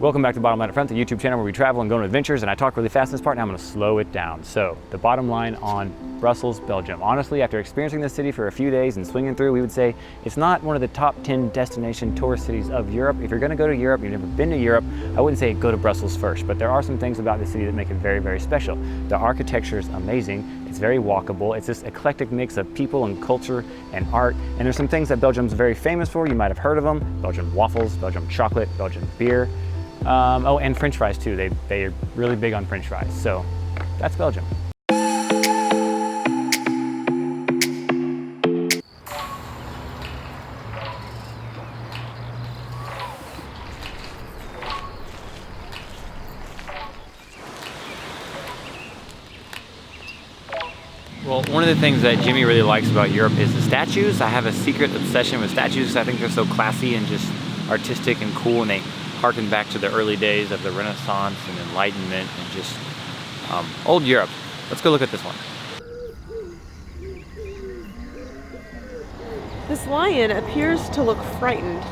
Welcome back to Bottom Line Up Front, the YouTube channel where we travel and go on adventures, and I talk really fast in this part, and I'm going to slow it down. So, the bottom line on Brussels, Belgium. Honestly, after experiencing this city for a few days and swinging through, we would say it's not one of the top 10 destination tourist cities of Europe. If you're going to go to Europe, you've never been to Europe, I wouldn't say go to Brussels first, but there are some things about the city that make it very, very special. The architecture is amazing. It's very walkable. It's this eclectic mix of people and culture and art, and there's some things that Belgium's very famous for. You might have heard of them: Belgian waffles, Belgian chocolate, Belgian beer. Oh, and French fries too. They are really big on French fries. So that's Belgium. Well, one of the things that Jimmy really likes about Europe is the statues. I have a secret obsession with statues. I think they're so classy and just artistic and cool, and they harken back to the early days of the Renaissance and Enlightenment and just old Europe. Let's go look at this one. This lion appears to look frightened.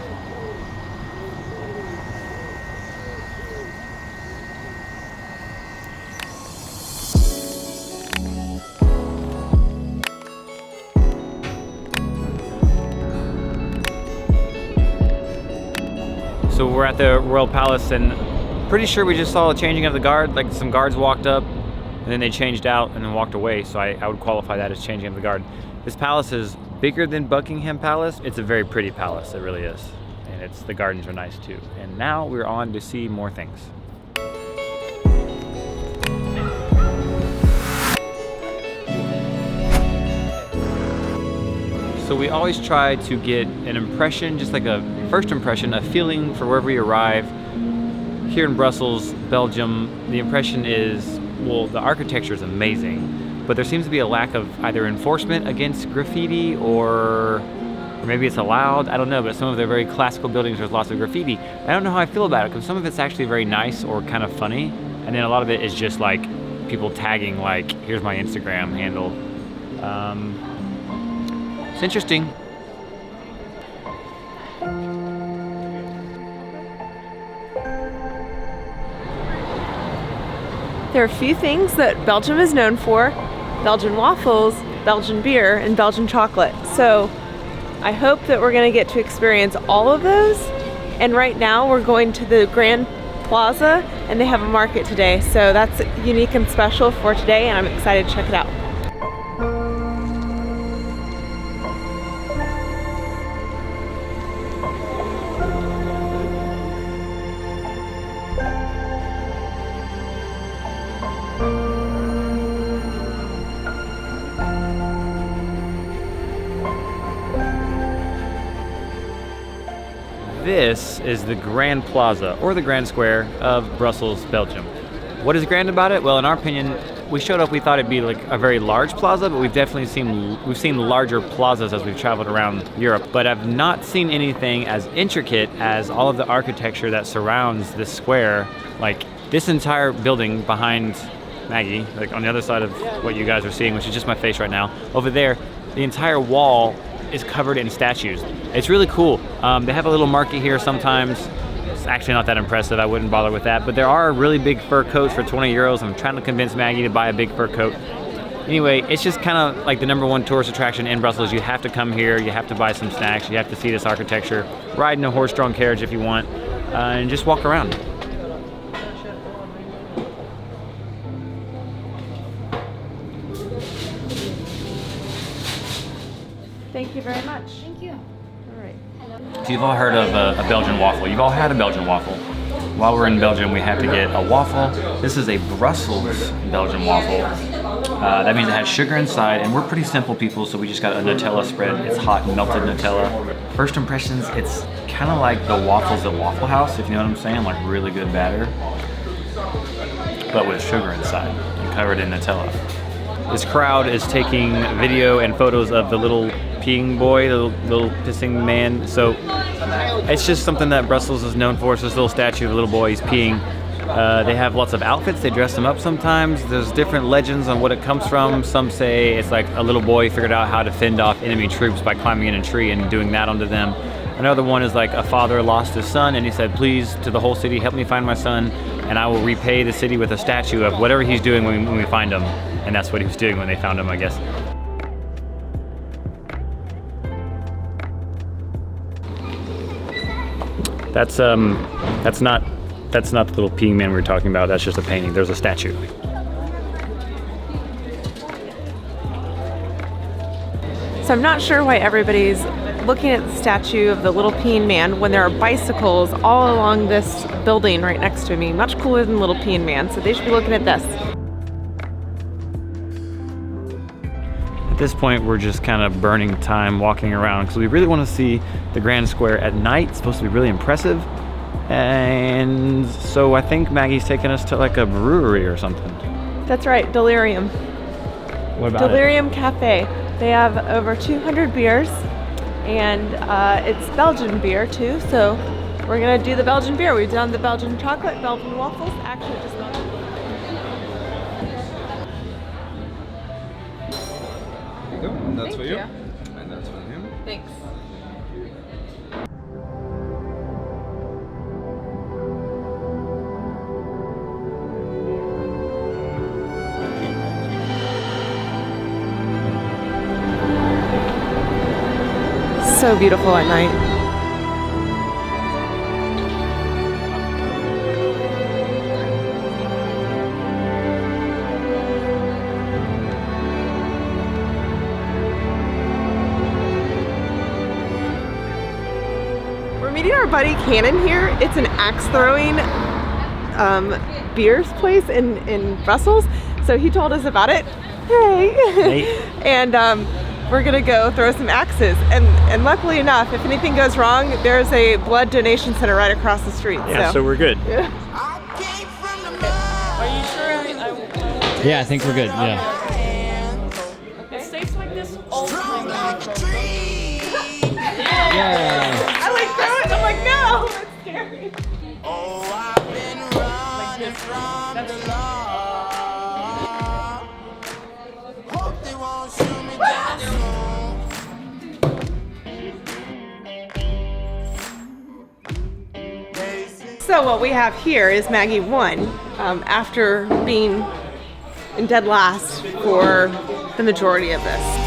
So we're at the Royal Palace, and pretty sure we just saw a changing of the guard. Like, some guards walked up and then they changed out and then walked away. So I would qualify that as changing of the guard. This palace is bigger than Buckingham Palace. It's a very pretty palace, it really is. And the gardens are nice too. And now we're on to see more things. So we always try to get an impression, just like a first impression, a feeling for wherever we arrive. Here in Brussels, Belgium, the impression is, well, the architecture is amazing, but there seems to be a lack of either enforcement against graffiti or maybe it's allowed, I don't know, but some of their very classical buildings, there's lots of graffiti. I don't know how I feel about it, because some of it's actually very nice or kind of funny, and then a lot of it is just like people tagging, like, here's my Instagram handle. It's interesting. There are a few things that Belgium is known for: Belgian waffles, Belgian beer, and Belgian chocolate. So I hope that we're going to get to experience all of those. And right now we're going to the Grand Plaza, and they have a market today. So that's unique and special for today, and I'm excited to check it out. This is the Grand Plaza, or the Grand Square of Brussels, Belgium. What is grand about it? Well, in our opinion, we showed up, we thought it'd be like a very large plaza, but we've definitely seen larger plazas as we've traveled around Europe, but I've not seen anything as intricate as all of the architecture that surrounds this square. Like, this entire building behind Maggie, like on the other side of what you guys are seeing, which is just my face right now, over there, the entire wall is covered in statues. It's really cool. They have a little market here sometimes. It's actually not that impressive. I wouldn't bother with that. But there are really big fur coats for 20 euros. I'm trying to convince Maggie to buy a big fur coat. Anyway, it's just kind of like the #1 tourist attraction in Brussels. You have to come here. You have to buy some snacks. You have to see this architecture. Ride in a horse-drawn carriage if you want, and just walk around. Thank you very much. Thank you. All right. So you've all heard of a Belgian waffle. You've all had a Belgian waffle. While we're in Belgium, we have to get a waffle. This is a Brussels Belgian waffle. That means it has sugar inside, and we're pretty simple people, so we just got a Nutella spread. It's hot melted Nutella. First impressions, it's kind of like the waffles at Waffle House, if you know what I'm saying, like really good batter, but with sugar inside and covered in Nutella. This crowd is taking video and photos of the little peeing boy, the little pissing man. So it's just something that Brussels is known for. It's this little statue of a little boy, he's peeing. They have lots of outfits, they dress them up sometimes. There's different legends on what it comes from. Some say it's like a little boy figured out how to fend off enemy troops by climbing in a tree and doing that onto them. Another one is like a father lost his son, and he said, please, to the whole city, help me find my son, and I will repay the city with a statue of whatever he's doing when we find him. And that's what he was doing when they found him, I guess. That's not the little peeing man we were talking about. That's just a painting. There's a statue. So I'm not sure why everybody's looking at the statue of the little peeing man when there are bicycles all along this building right next to me. Much cooler than little peeing man, so they should be looking at this. At this point, we're just kind of burning time walking around because we really want to see the Grand Square at night. It's supposed to be really impressive. And so I think Maggie's taking us to like a brewery or something. That's right, Delirium. What about Delirium Cafe. They have over 200 beers, and it's Belgian beer too, so we're gonna do the Belgian beer. We've done the Belgian chocolate, Belgian waffles, actually just Belgian. There you go, and that's Thank for you. you. And that's for him. Thanks. So beautiful at night. We're meeting our buddy Cannon here. It's an axe throwing beers place in Brussels. So he told us about it. Hey. And we're gonna go throw some axes, and luckily enough, if anything goes wrong, there's a blood donation center right across the street. Yeah, so we're good. Yeah. Are you sure? Yeah, I think we're good. Yeah. It stays like this all the time. Yeah. I like throw it. I'm like, no, that's scary. Like this. So what we have here is Maggie won after being in dead last for the majority of this.